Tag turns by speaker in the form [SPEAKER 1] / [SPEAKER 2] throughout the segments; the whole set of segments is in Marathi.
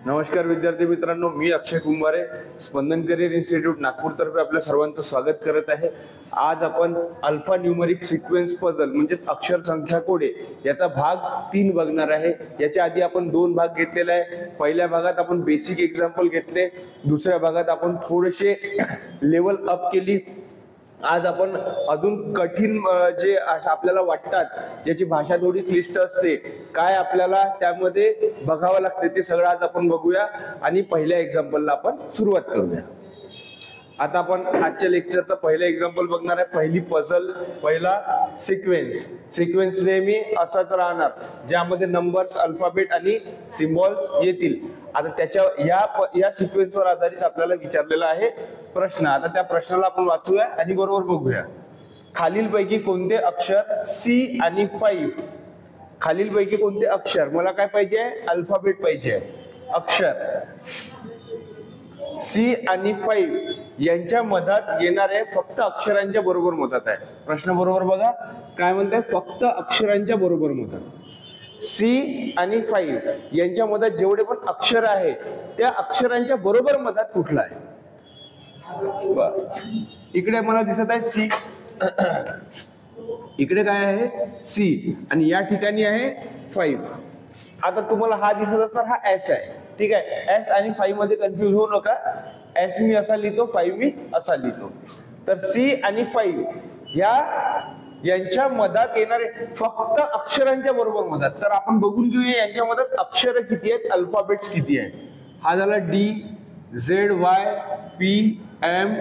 [SPEAKER 1] नमस्कार विद्यार्थी मित्रांनो, मी अक्षय कुंभारे, स्पंदन करिअर इन्स्टिट्यूट नागपूर तर्फे आपल्या सर्वांचं स्वागत करत आहे। आज आपण अल्फा न्यूमरिक सिक्वेन्स पझल म्हणजेच अक्षर संख्या कोडे याचा भाग 3 बघणार आहे। याच्या आधी आपण 2 भाग घेतलेला आहे। पहिल्या भागात आपण बेसिक एक्झाम्पल घेतले, दुसऱ्या भागात आपण थोडेसे लेवल अप केली। आज आपण अजून कठीण जे आपल्याला वाटतात, ज्याची भाषा थोडी क्लिष्ट असते, काय आपल्याला त्यामध्ये बघावं लागते ते सगळं आज आपण बघूया आणि पहिल्या एक्झाम्पलला आपण सुरुवात करूया। आता आपण आजच्या लेक्चरचा पहिला एक्झाम्पल बघणार आहे। पहिली पझल, पहिला सिक्वेन्स नेहमी असाच राहणार, ज्यामध्ये नंबर्स, अल्फाबेट आणि सिम्बॉल्स येतील। आता त्याच्या या सिक्वेन्सवर आधारित आपल्याला विचारलेला आहे प्रश्न। आता त्या प्रश्नाला आपण वाचूया आणि बरोबर बघूया। खालीलपैकी कोणते अक्षर सी आणि 5, खालीलपैकी कोणते अक्षर, मला काय पाहिजे, अल्फाबेट पाहिजे, अक्षर सी आणि 5 यांच्या मधात येणारे फक्त अक्षरांच्या बरोबर मधात आहे। प्रश्न बरोबर बघा, काय म्हणताय, फक्त अक्षरांच्या बरोबर मधात। सी आणि 5 यांच्या मधात जेवढे पण अक्षर आहे त्या अक्षरांच्या बरोबर मधात कुठला आहे? इकडे मला दिसत आहे सी, इकडे काय आहे सी आणि या ठिकाणी आहे 5। आता तुम्हाला हा दिसत असणार, हा एस आहे, ठीक आहे। एस आणि 5 मध्ये कन्फ्युज होऊ नका, एस मी असा लिहितो, 5 मी असा लिहितो। तर सी आणि 5 यांच्या मधात येणारे फक्त अक्षरांच्या बरोबर मधात, तर आपण बघून घेऊया यांच्या मधात अक्षर किती आहेत, अल्फाबेट्स किती आहेत। हा झाला D, Z, Y, P, M,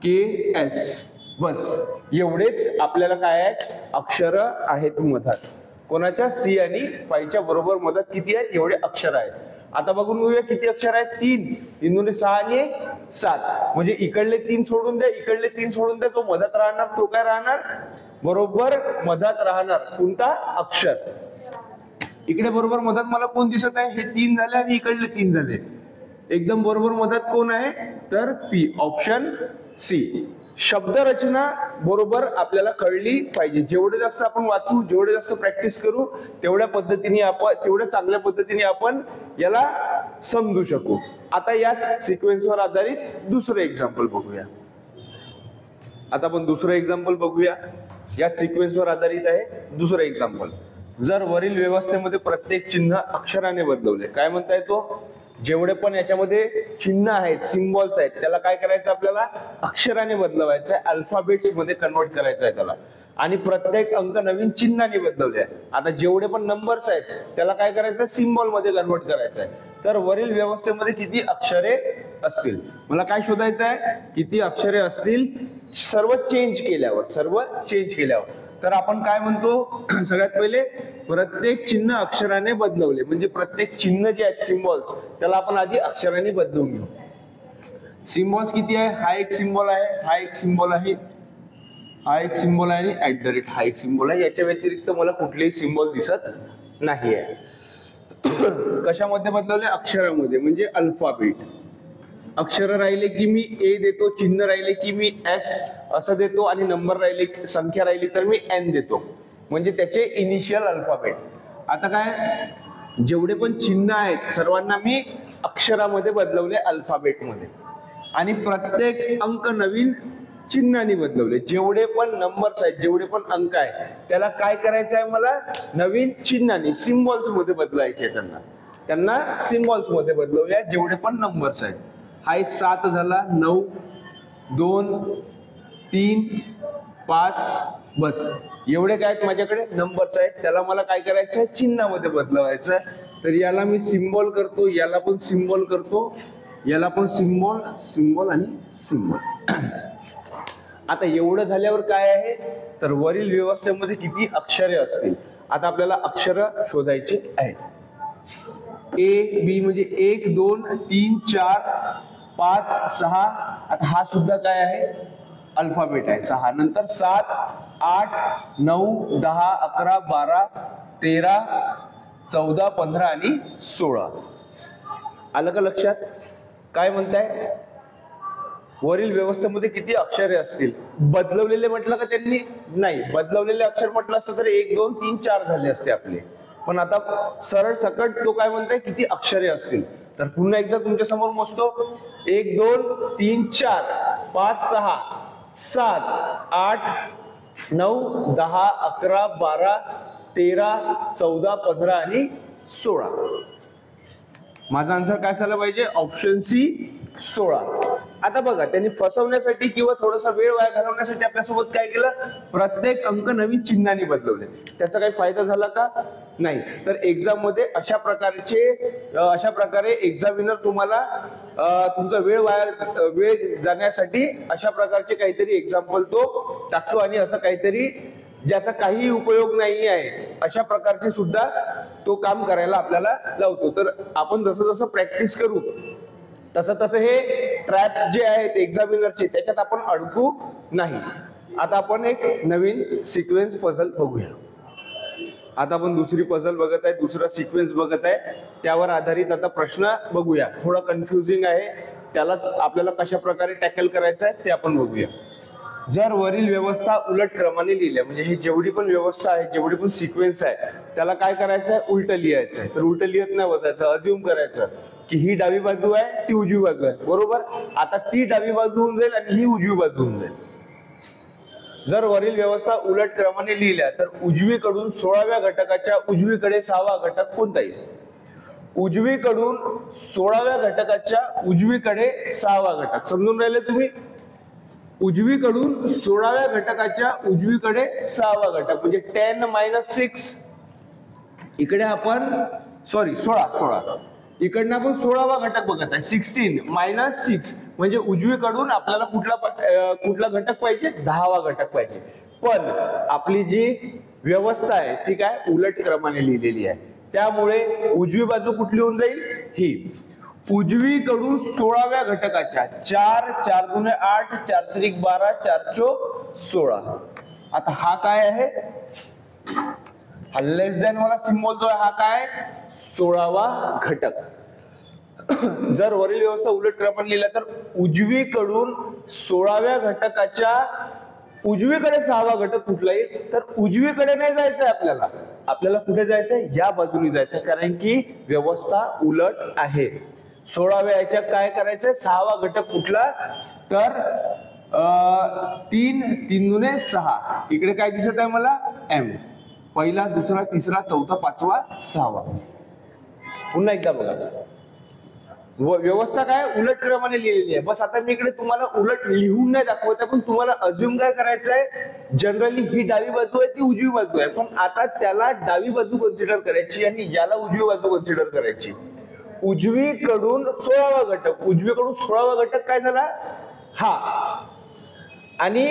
[SPEAKER 1] K, S, बस एवढेच आपल्याला काय आहेत, अक्षर आहेत मधात। कोणाच्या, सी आणि 5च्या बरोबर मधात किती आहेत, एवढे अक्षर आहेत। आता बघून घेऊया किती अक्षर आहेत, 3, 3 दुणे 6 आणि 7, म्हणजे इकडले 3 सोडून द्या, इकडले 3 सोडून द्या, तो मधात राहणार, तो काय राहणार, बरोबर मधात राहणार, कोणता, अक्षर। इकडे बरोबर मधात मला कोण दिसत आहे, हे 3 झाले आणि इकडले 3 झाले, एकदम बरोबर मधात कोण आहे, तर पी, ऑप्शन सी। शब्द रचना बरोबर आपल्याला कळली पाहिजे, जेवढे जास्त आपण वाचू, जेवढे जास्त प्रॅक्टिस करू, तेवढ्या चांगल्या पद्धतीने आपण याला समजू शकू। आता याच सिक्वेन्सवर आधारित दुसरं एक्झाम्पल बघूया। आता आपण दुसरं एक्झाम्पल बघूया, या सिक्वेन्सवर आधारित आहे दुसरं एक्झाम्पल। जर वरील व्यवस्थेमध्ये प्रत्येक चिन्ह अक्षराने बदलवले, काय म्हणताय तो, जेवढे पण याच्यामध्ये चिन्ह आहेत, सिम्बॉल्स आहेत, त्याला काय करायचं, आपल्याला अक्षराने बदलवायचं आहे, अल्फाबेट्स मध्ये कन्वर्ट करायचं आहे त्याला, आणि प्रत्येक अंक नवीन चिन्हाने बदलवले आहे। आता जेवढे पण नंबर्स आहेत त्याला काय करायचं, सिम्बॉल मध्ये कन्वर्ट करायचं आहे। तर वरील व्यवस्थेमध्ये किती अक्षरे असतील, मला काय शोधायचं आहे, किती अक्षरे असतील सर्व चेंज केल्यावर। तर आपण काय म्हणतो, सगळ्यात पहिले प्रत्येक चिन्ह अक्षराने बदलवले, म्हणजे प्रत्येक चिन्ह जे आहेत सिम्बॉल्स, त्याला आपण आधी अक्षराने बदलून घेऊ। सिम्बॉल्स किती आहे, हा एक सिम्बॉल आहे, हा एक सिम्बॉल आहे, हा एक सिम्बॉल आहे आणि @ हा एक सिम्बॉल आहे। याच्या व्यतिरिक्त मला कुठलेही सिम्बॉल दिसत नाही आहे। कशामध्ये बदलवले, अक्षरामध्ये, म्हणजे अल्फाबेट। अक्षर राहिले की मी ए देतो, चिन्ह राहिले की मी एस असं देतो, आणि नंबर राहिले, संख्या राहिली तर मी एन देतो, म्हणजे त्याचे इनिशियल अल्फाबेट। आता काय, जेवढे पण चिन्ह आहेत सर्वांना मी अक्षरामध्ये बदलवले, अल्फाबेटमध्ये, आणि प्रत्येक अंक नवीन चिन्हाने बदलवले। जेवढे पण नंबर्स आहेत, जेवढे पण अंक आहेत, त्याला काय करायचं आहे, मला नवीन चिन्हाने, सिम्बॉल्स मध्ये बदलायचे, त्यांना सिम्बॉल्स मध्ये बदलवूया जेवढे पण नंबर्स आहेत। हा एक 7 झाला, 9, 2, 3, 5, बस एवढे काय आहेत माझ्याकडे नंबर्स आहेत, त्याला मला काय करायचं आहे, चिन्हामध्ये बदलवायचं आहे। तर याला मी सिम्बॉल करतो, याला पण सिम्बॉल करतो, याला पण सिम्बॉल आणि सिम्बॉल। आता एवढं झाल्यावर काय आहे, तर वरील व्यवस्थेमध्ये किती अक्षरे असतील, आता आपल्याला अक्षर शोधायचे आहेत। ए बी म्हणजे 1 2 3 4 5 6, आता हा सुद्धा काय आहे, अल्फाबेट आहे, 6, नंतर 7 8 9 10 11 12 13 14 15 आणि 16। आलं का लक्षात, काय म्हणताय, वरील व्यवस्थेमध्ये किती अक्षरे असतील, बदलवलेले म्हटलं का त्यांनी, नाही, बदलवलेले अक्षर म्हटलं असतं तर 1 2 3 4 झाले असते आपले, पण आता सरळ सकट तो काय म्हणताय, किती अक्षरे असतील, तर पुन्हा एकदा तुमच्या समोर मोजतो, 1 2 3 4 5 6 7 8 9 10 11 12 13 14 15 आणि 16. माझा आन्सर काय झालं पाहिजे? Option C 16. आता बघा, त्यांनी फसवण्यासाठी किंवा थोडासा वेळ वाया घालवण्यासाठी आपल्यासोबत काय केलं? प्रत्येक अंक नवीन चिन्हाने बदलवले. त्याचा काही फायदा झाला का? नाही. तर एक्झाम मध्ये अशा प्रकारे एक्झामिनर तुम्हाला तुमचा वेळ जाण्यासाठी अशा प्रकारचे काहीतरी एक्झाम्पल तो टाकतो आणि असं काहीतरी ज्याचा काही उपयोग नाही आहे अशा प्रकारचे सुद्धा तो काम करायला आपल्याला लावतो. तर आपण जसं जसं प्रॅक्टिस करू तसं तसं हे ट्रॅप्स जे आहेत एक्झामिनरचे त्याच्यात आपण अडकू नाही. आता आपण एक नवीन सिक्वेन्स पझल बघूया. आता आपण दुसरी पझल बघत आहे, दुसरा सिक्वेन्स बघत आहे, त्यावर आधारित आता प्रश्न बघूया. थोडा कन्फ्युजिंग आहे, त्याला आपल्याला कशा प्रकारे टॅकल करायचं आहे ते आपण बघूया. जर वरील व्यवस्था उलट क्रमाने लिहिल्या, म्हणजे हे जेवढी पण व्यवस्था आहे, जेवढी पण सिक्वेन्स आहे, त्याला काय करायचं आहे? उलट लिहायचं आहे. तर उलट लिहत नाही बसायचं, अज्युम करायचं की ही डावी बाजू आहे, ती उजवी बाजू आहे, बरोबर. आता ती डावी बाजू होऊन जाईल आणि ही उजवी बाजू होऊन जाईल. जर वरील व्यवस्था उलट क्रमाने लिहिल्या तर उजवीकडून 16व्या घटकाच्या उजवीकडे 6वा घटक कोणता येईल? उजवीकडून 16व्या घटकाच्या उजवीकडे 6वा घटक समजून राहिले तुम्ही? उजवीकडून 16व्या घटकाच्या उजवीकडे 6वा घटक म्हणजे 10 - 6. इकडे आपण 16 इकडनं आपण 16वा घटक बघत आहे. 16 - 6 म्हणजे उजवीकडून आपल्याला कुठला घटक पाहिजे? 10वा घटक पाहिजे. पण आपली जी व्यवस्था आहे ती काय? उलट क्रमाने लिहिलेली आहे. त्यामुळे उजवी बाजू कुठली होऊन जाईल? ही. उजवीकडून 16व्या घटकाच्या 4 × 4 × 8 4 × 3 12 4 × 4 16. आता हा काय आहे? हा लेस दॅन वाला सिम्बॉल जो आहे हा काय? 16वा घटक. जर वरील व्यवस्था उलट क्रमाने लिहिला तर उजवीकडून 16व्या घटकाच्या उजवीकडे 6वा घटक कुठला येईल? तर उजवीकडे नाही जायचंय आपल्याला कुठे जायचंय? या बाजूने जायचंय, कारण की व्यवस्था उलट आहे. 16व्या याच्यात काय करायचंय? 6वा घटक कुठला? तर 3 3 दुने 6. इकडे काय दिसत आहे मला? एम. पहिला, दुसरा, तिसरा, चौथा, 5वा, 6वा. पुन्हा एकदा बघा, व्यवस्था काय? उलट क्रमाने लिहिलेली आहे. बस आता मी इकडे तुम्हाला उलट लिहून नाही दाखवत आहे, पण तुम्हाला अज्युम काय करायचं आहे? जनरली ही डावी बाजू आहे, ती उजवी बाजू आहे, पण आता त्याला डावी बाजू कन्सिडर करायची आणि याला उजवी बाजू कन्सिडर करायची. उजवीकडून 16वा घटक, उजवीकडून 16वा घटक काय झाला? हा. आणि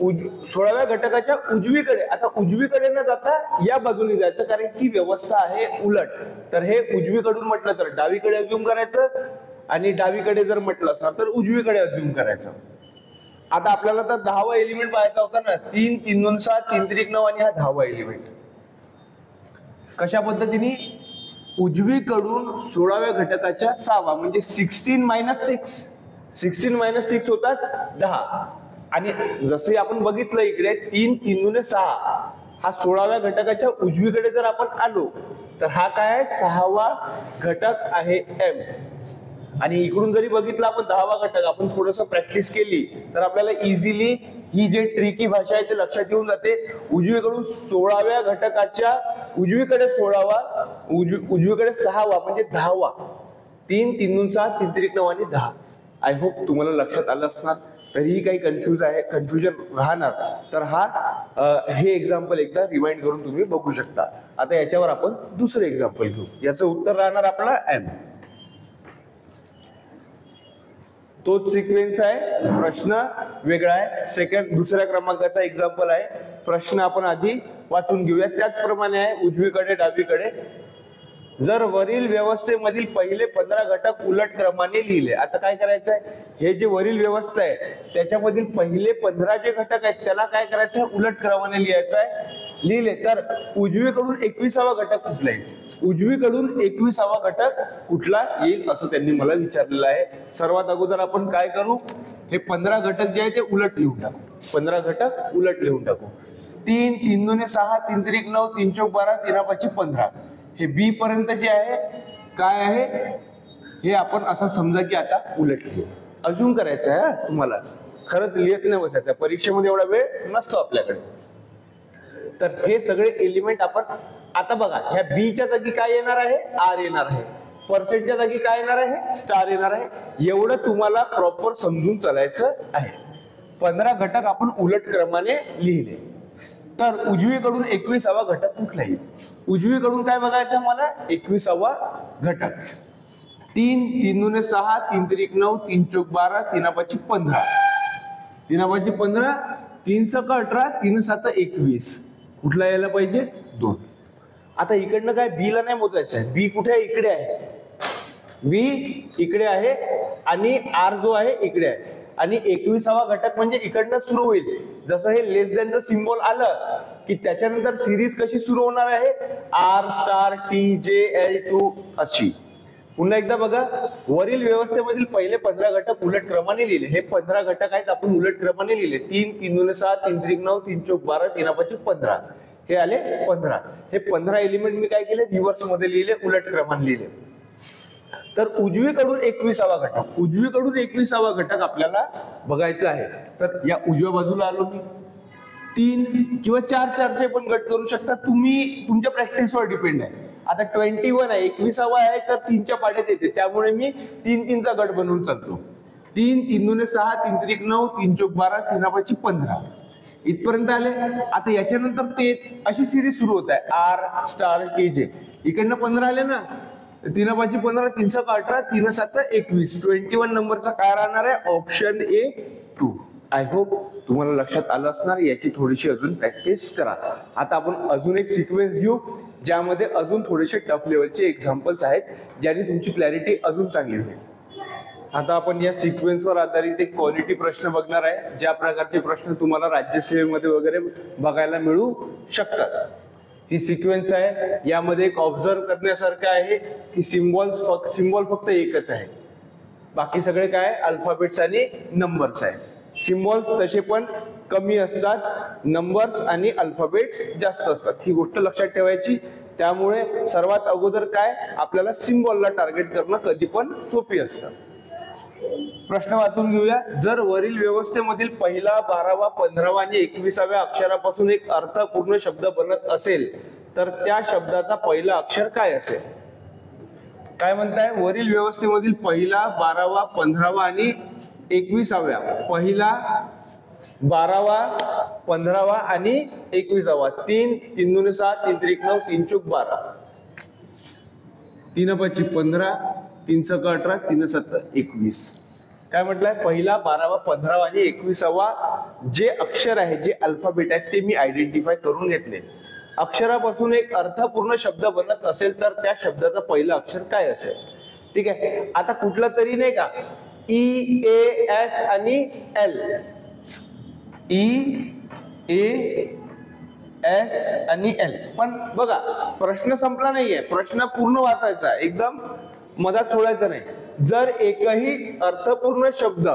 [SPEAKER 1] 16व्या घटकाच्या उजवीकडे, आता उजवीकडे न जाता या बाजूने जायचं, कारण की व्यवस्था आहे उलट. तर हे उजवीकडून म्हटलं तर डावीकडे अज्युम करायचं आणि डावीकडे जर म्हटलं असणार तर उजवीकडे अज्युम करायचं. आता आपल्याला तर 10वा एलिमेंट पाहायचा होता ना. 3 3 2 6 3 3 9 आणि हा 10वा एलिमेंट. कशा पद्धतीने? उजवीकडून 16व्या घटकाच्या 6वा म्हणजे 16 - 6. 16 - 6 होतात 10. आणि जसे आपण बघितलं इकडे 3 3 दुने 6. हा 16व्या घटकाच्या उजवीकडे जर आपण आलो तर हा काय आहे? 6वा घटक आहे एम. आणि इकडून जरी बघितलं आपण 10वा घटक, आपण थोडस प्रॅक्टिस केली तर आपल्याला इझिली ही जी ट्रिकी भाषा आहे ते लक्षात येऊन जाते. उजवीकडून 16व्या घटकाच्या उजवीकडे 16वा, उजवीकडे 6वा म्हणजे 10वा. 3 3 2 6 3 3 9 आणि 10. आय होप तुम्हाला लक्षात आलं असणार. तरीही काही कन्फ्युजन राहणार तर हे एक्झाम्पल एकदा रिवाइंड करून तुम्ही बघू शकता. आता याच्यावर आपण दुसरं एक्झाम्पल घेऊ. याचं उत्तर राहणार आपला एम. तोच सिक्वेन्स आहे, प्रश्न वेगळा आहे. दुसऱ्या क्रमांकाचा एक्झाम्पल आहे. प्रश्न आपण आधी वाचून घेऊया. त्याचप्रमाणे आहे, उजवीकडे डावीकडे. जर वरील व्यवस्थेमधील पहिले 15 घटक उलट क्रमाने लिहिले. आता काय करायचं आहे? हे जे वरील व्यवस्था आहे त्याच्यामधील पहिले 15 जे घटक आहेत त्याला काय करायचं आहे? उलट क्रमाने लिहायचं आहे. लिहिले तर उजवीकडून 21वा घटक कुठला येईल? उजवीकडून 21वा घटक कुठला येईल असं त्यांनी मला विचारलेलं आहे. सर्वात अगोदर आपण काय करू? हे 15 घटक जे आहे ते उलट लिहून टाकू. 15 घटक उलट लिहून टाकू. 3 3 दुने 6 3 3 9 3 4 12 13 5 15. हे बी पर्यंत जे आहे काय आहे? हे आपण असं समजा की आता उलट लिहिलं. अजून करायचं आहे तुम्हाला, खरंच लिहित नाही बसायचं, परीक्षेमध्ये एवढा वेळ नसतो आपल्याकडे. तर हे सगळे एलिमेंट आपण आता बघा, ह्या बी च्या जागी काय येणार आहे, आर येणार आहे, पर्सेंटच्या जागी काय येणार आहे, स्टार येणार आहे. एवढं तुम्हाला प्रॉपर समजून चालायचं आहे. 15 घटक आपण उलट क्रमाने लिहिले. तर उजवीकडून 21वा घटक कुठला येईल? उजवीकडून काय बघायचं मला, 21वा घटक. 3, 3 दुने 6, 3 त्रिक 9, 3 चौक 12, 3 पाची 15, 3 पाची 15, 3 सक 18, 3 7 21. कुठला यायला पाहिजे, 2. आता इकडनं काय बी ला नाही मोजायचं आहे, बी कुठे आहे, इकडे आहे, बी इकडे आहे आणि आर जो आहे इकडे आहे. आणि 21वा घटक म्हणजे इकडनं सुरू होईल. जसं हे लेस दॅनचं सिम्बॉल आलं की त्याच्यानंतर सिरीज कशी सुरू होणार आहे, R star T J L 2 अशी. पुन्हा एकदा बघा, वरील व्यवस्थेमधील पहिले 15 घटक उलट क्रमाने लिहिले. हे 15 घटक आहेत, आपण उलट क्रमाने लिहिले. 3, 3 दुने 6, 3 त्रिक 9, 3 चौक 12, 3 पाची 15, हे आले 15. हे 15 एलिमेंट मी काय केले, रिव्हर्स मध्ये लिहिले, उलट क्रमाने लिहिले. तर उजवीकडून 21वा घटक, उजवीकडून 21वा घटक आपल्याला बघायचा आहे. तर या उजव्या बाजूला आलो मी. 3 किंवा 4 चे पण गट करू शकता तुम्ही, तुमच्या प्रॅक्टिसवर डिपेंड आहे. आता 21 आहे, 21वा आहे, तर 3च्या पाड्यात येते, त्यामुळे मी 3 चा गट बनवून चालतो. 3, 3 दुने 6, 3 त्रिक 9, 3 चौक 12, 3 पाची 15, इथपर्यंत आले. आता याच्यानंतर ते अशी सिरीज सुरू होत आहे, आर स्टार टी जे. इकडनं 15 आले ना, 3 पाची 15, 3 सक 18, 3 7 21. 21 नंबरचा काय राहणार आहे, ऑप्शन ए 2. आय होप तुम्हाला लक्षात आलं असणार. याची थोडीशी अजून प्रॅक्टिस करा. आता आपण अजून एक सिक्वेन्स घेऊ ज्यामध्ये अजून थोडेसे टफ लेवलचे एक्झाम्पल्स आहेत, ज्याने तुमची क्लॅरिटी अजून चांगली होईल. आता आपण या सिक्वेन्सवर आधारित एक क्वालिटी प्रश्न बघणार आहे. ज्या प्रकारचे प्रश्न तुम्हाला राज्यसेवेमध्ये वगैरे बघायला मिळू शकतात. ही सिक्वेन्स आहे, यामध्ये एक ऑब्झर्व करण्यासारखं आहे की सिम्बॉल फक्त एकच आहे, बाकी सगळे काय अल्फाबेट्स आणि नंबर्स आहे. सिम्बॉल्स तसे पण कमी असतात, नंबर्स आणि अल्फाबेट्स जास्त असतात. ही गोष्ट लक्षात ठेवायची. त्यामुळे सर्वात अगोदर काय, आपल्याला सिम्बॉलला टार्गेट करणं कधी पण सोपी असतं. प्रश्न वाचून घेऊया. जर वरील व्यवस्थेमधील पहिला, 12वा, 15वा आणि 21व्या अक्षरापासून एक अर्थपूर्ण शब्द बनत असेल तर त्या शब्दाचा पहिला अक्षर काय असेल? काय म्हणताय, वरील व्यवस्थेमधील पहिला, 12वा, 15वा आणि 21व्या, पहिला, 12वा, 15वा आणि 21वा. 3, 3 दुने 6, 3 त्रिक 9, 3 चौक 12, 3 पाची 15, 3 सक 18, 3 7 21. काय म्हटलंय, पहिला, 12वा, 15वा आणि 21वा जे अक्षर आहे, जे अल्फाबेट आहेत ते मी आयडेंटिफाय करून घेतले. अक्षरापासून एक अर्थपूर्ण शब्द बनत असेल तर त्या शब्दाचा पहिला अक्षर काय असेल? ठीक आहे. आता कुठला तरी नाही का, ई ए एस आणि एल, ई ए एस आणि एल. पण बघा, प्रश्न संपला नाहीये, प्रश्न पूर्ण वाचायचा, एकदम मधात सोडायचं नाही. जर एकही अर्थपूर्ण शब्द,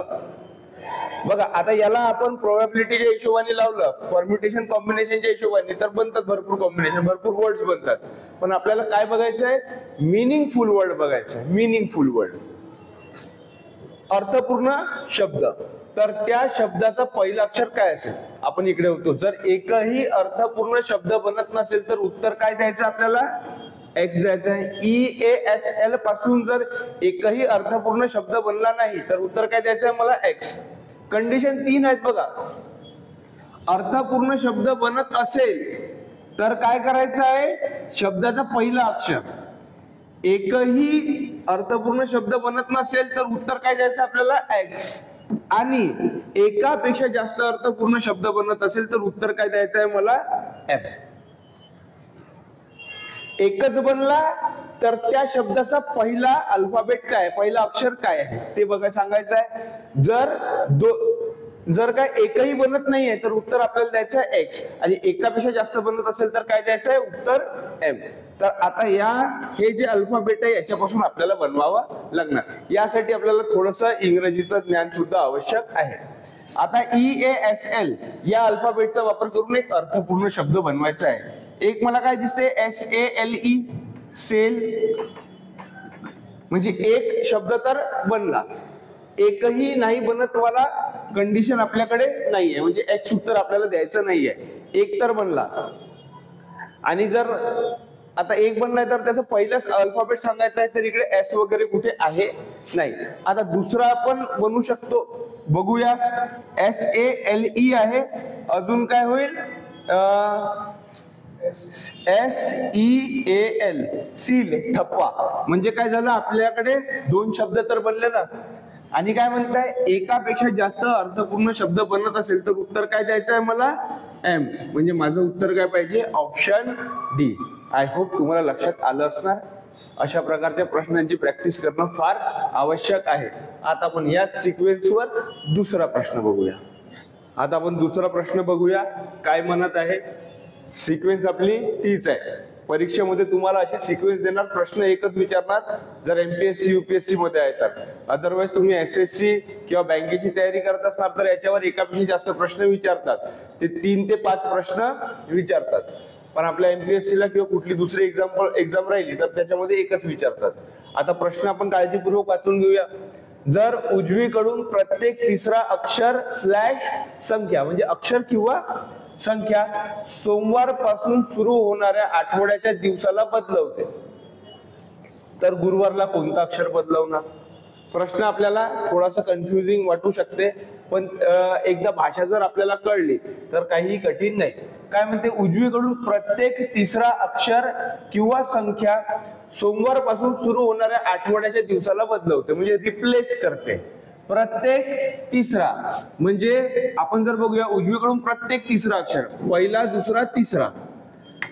[SPEAKER 1] बघा आता याला आपण प्रोबॅबिलिटीच्या हिशोबाने लावलं, परम्युटेशन कॉम्बिनेशनच्या हिशोबाने, तर बनतात भरपूर कॉम्बिनेशन, भरपूर वर्ड्स बनतात. पण आपल्याला काय बघायचं आहे, मिनिंगफुल वर्ड बघायचं आहे, मिनिंगफुल वर्ड, अर्थपूर्ण शब्द. तर त्या शब्दाचा पहिला अक्षर काय असेल? आपण इकडे होतो. जर एकही अर्थपूर्ण शब्द बनत नसेल तर उत्तर काय द्यायचं आपल्याला? एक्स द्यायचं आहे. ई ए एस एल पासून जर एकही अर्थपूर्ण शब्द बनला नाही तर उत्तर काय द्यायचं आहे मला? एक्स. कंडिशन 3 आहेत बघा. अर्थपूर्ण शब्द बनत असेल तर काय करायचं आहे? शब्दाचा पहिला अक्षर. एकही अर्थपूर्ण शब्द बनत नसेल तर उत्तर काय द्यायचं आपल्याला? एक्स. आणि एकापेक्षा जास्त अर्थपूर्ण शब्द बनत असेल तर उत्तर काय द्यायचं आहे मला? एम. एकच बनला तर त्या शब्दाचा पहिला अल्फाबेट काय, पहिला अक्षर काय आहे ते बघा सांगायचं आहे. जर काय एकही बनत नाहीये तर उत्तर आपल्याला द्यायचं आहे एक्स. आणि एकापेक्षा जास्त बनत असेल तर काय द्यायचं आहे? उत्तर एम. तर आता हे जे अल्फाबेट आहे याच्यापासून आपल्याला बनवावं लागणार. यासाठी आपल्याला थोडंसं इंग्रजीचं ज्ञान सुद्धा आवश्यक आहे. आता ई ए एस एल या अल्फाबेटचा वापर करून एक अर्थपूर्ण शब्द बनवायचा आहे. एक मला काय दिसते? S A L E, sale. म्हणजे एक शब्द तर बनला, एकही नाही बनत वाला कंडिशन आपल्याकडे नाहीये, म्हणजे एक्स उत्तर आपल्याला द्यायचं नाहीये, एक तर बनला. आणि जर आता एक बनलाय तर त्याचं पहिलंच अल्फाबेट सांगायचं आहे, तर इकडे एस वगैरे कुठे आहे नाही. आता दुसरा आपण बनवू शकतो, बघूया. SALE आहे, अजून काय होईल? SEAL, सील, ठप्पा. म्हणजे काय झालं, आपल्याकडे दोन शब्द तर बनले ना. आणि काय म्हणताय, एकापेक्षा जास्त अर्थपूर्ण शब्द बनत असेल तर उत्तर काय द्यायचं आहे मला? एम. म्हणजे माझं उत्तर काय पाहिजे? Option D. आय होप तुम्हाला लक्षात आलं असणार. अशा प्रकारच्या प्रश्नांची प्रॅक्टिस करणं फार आवश्यक आहे. आता आपण याच सिक्वेन्सवर दुसरा प्रश्न बघूया. काय म्हणत आहे? सिक्वेन्स आपली तीच आहे. परीक्षेमध्ये तुम्हाला अशी सिक्वेन्स देणार, प्रश्न एकच विचारणार जर MPSC UPSC मध्ये आहे तर. अदरवाईज तुम्ही SSC किंवा बँकेची तयारी करत असणार तर याच्यावर एकापेक्षा जास्त प्रश्न विचारतात, ते 3 ते 5 प्रश्न विचारतात. पण आपल्या MPSC ला किंवा कुठली दुसरी एक्झाम राहिली तर त्याच्यामध्ये एकच विचारतात. आता प्रश्न आपण काळजीपूर्वक वाचून घेऊया. जर उजवीकडून प्रत्येक तिसरा अक्षर स्लॅश संख्या, म्हणजे अक्षर किंवा संख्या सोमवार पासून सुरू होणाऱ्या आठवड्याच्या दिवसाला बदलवते, तर गुरुवारला कोणतं अक्षर बदलवणार? प्रश्न आपल्याला थोडासा कन्फ्युजिंग वाटू शकते, पण एकदा भाषा जर आपल्याला कळली तर काहीही कठीण नाही. काय म्हणते? उजवीकडून प्रत्येक तिसरा अक्षर किंवा संख्या सोमवार पासून सुरू होणाऱ्या आठवड्याच्या दिवसाला बदलवते, म्हणजे रिप्लेस करते. प्रत्येक तिसरा म्हणजे आपण जर बघूया, उजवीकडून प्रत्येक तिसरा अक्षर, पहिला, दुसरा, तिसरा,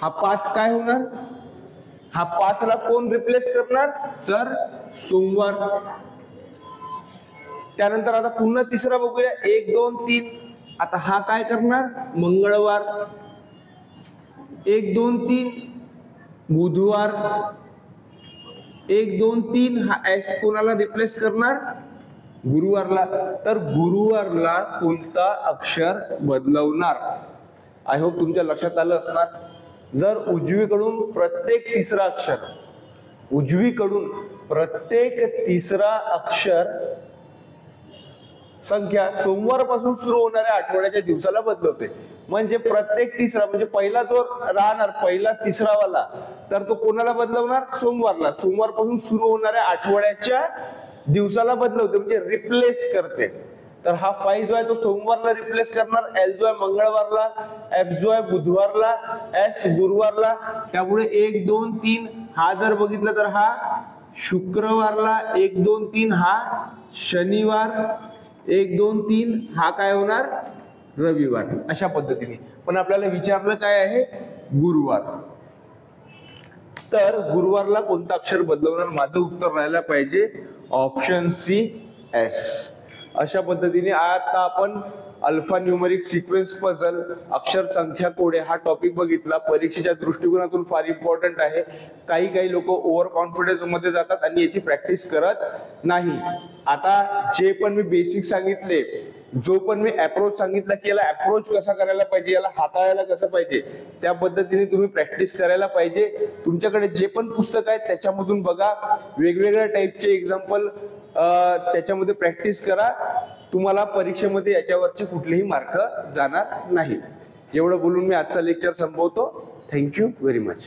[SPEAKER 1] हा 5 काय होणार? हा 5 ला कोण रिप्लेस करणार? तर सोमवार. त्यानंतर आता पुन्हा तिसरा बघूया, 1 2 3. आता हा काय करणार? मंगळवार. 1 2 3 बुधवार. 1 2 3 हा एस कोणाला रिप्लेस करणार? गुरुवारला. तर गुरुवारला कोणता अक्षर बदलवणार? आय होप तुमच्या लक्षात आलं असणार. जर उजवीकडून प्रत्येक तिसरा अक्षर संख्या सोमवार पासून सुरू होणाऱ्या आठवड्याच्या दिवसाला बदलवते, म्हणजे प्रत्येक तिसरा म्हणजे पहिला जो राहणार, पहिला तिसरा वाला, तर तो कोणाला बदलवणार? सोमवारला. सोमवार पासून सुरू होणाऱ्या आठवड्याच्या दिवसाला बदलवते, म्हणजे रिप्लेस करते. तर हा 5 जो आहे तो सोमवारला रिप्लेस करणार, L जो आहे मंगळवारला, F जो आहे बुधवारला, S गुरुवारला. त्यामुळे 1 2 3 हा जर बघितलं तर हा शुक्रवारला, 1 2 3 हा शनिवार, 1 2 3 हा काय होणार? रविवार. अशा पद्धतीने. पण आपल्याला विचारलं काय आहे? गुरुवार. तर गुरुवारला कोणतं अक्षर बदलवणार? माझं उत्तर राहायला पाहिजे ऑप्शन सी, एस. अशा पद्धतीने आता आपण अल्फा न्यूमरिक सिक्वेन्स पझल, अक्षर संख्या कोडे हा टॉपिक बघितला. परीक्षेच्या दृष्टिकोनातून फार इम्पॉर्टंट आहे. काही लोक ओव्हर कॉन्फिडन्स मध्ये जातात आणि याची प्रॅक्टिस करत नाही. आता जे पण मी बेसिक सांगितले, जो पण मी अप्रोच सांगितला की याला अप्रोच कसा करायला पाहिजे, याला हाताळायला कसं पाहिजे, त्या पद्धतीने तुम्ही प्रॅक्टिस करायला पाहिजे. तुमच्याकडे जे पण पुस्तक आहेत त्याच्यामधून बघा, वेगवेगळ्या टाईपचे एक्झाम्पल त्याच्यामध्ये प्रॅक्टिस करा. तुम्हाला परीक्षेमध्ये याच्यावरचे कुठलेही मार्क जाणार नाही. एवढं बोलून मी आजचा लेक्चर संपवतो. Thank you very much.